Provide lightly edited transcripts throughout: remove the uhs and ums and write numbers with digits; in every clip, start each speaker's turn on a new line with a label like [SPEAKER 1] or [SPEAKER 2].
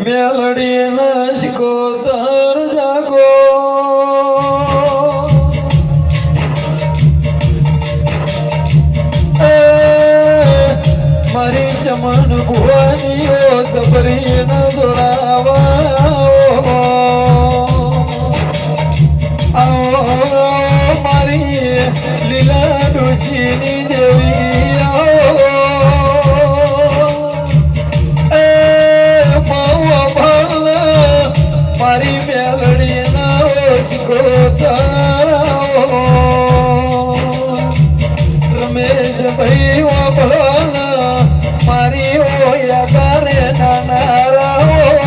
[SPEAKER 1] મેલડી નશકો તર જાગો મારી ચમન ભુવાનીઓ જબરી ન દોડાવા મારી લીલા ડોશીની દેવી મારી મેલડી ના ઓછકો રમેશ ભાઈ વાપરના મારી ઓયા કરે નાના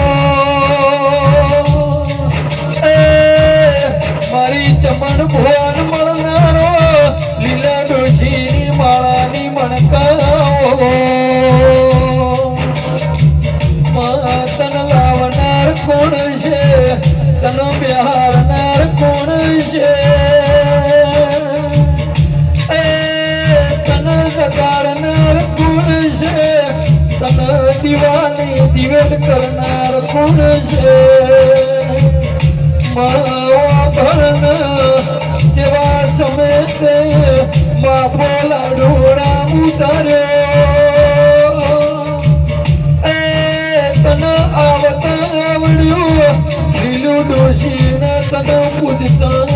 [SPEAKER 1] મારી ચમન ભુવન મળનારો લીલા ડોશીની માળાની મણકાઓ તન લાવનાર કોણ છે તન બિહારનાર કોણ છે તન સગાડનાર કોણ છે તન દિવાની દિવેટ કરનાર કોણ છે જેવા સમેતે બાપો લાડોડા ઉતાર્યો તન આવતા આવડ્યું લીલું ડોશી તન પૂજતા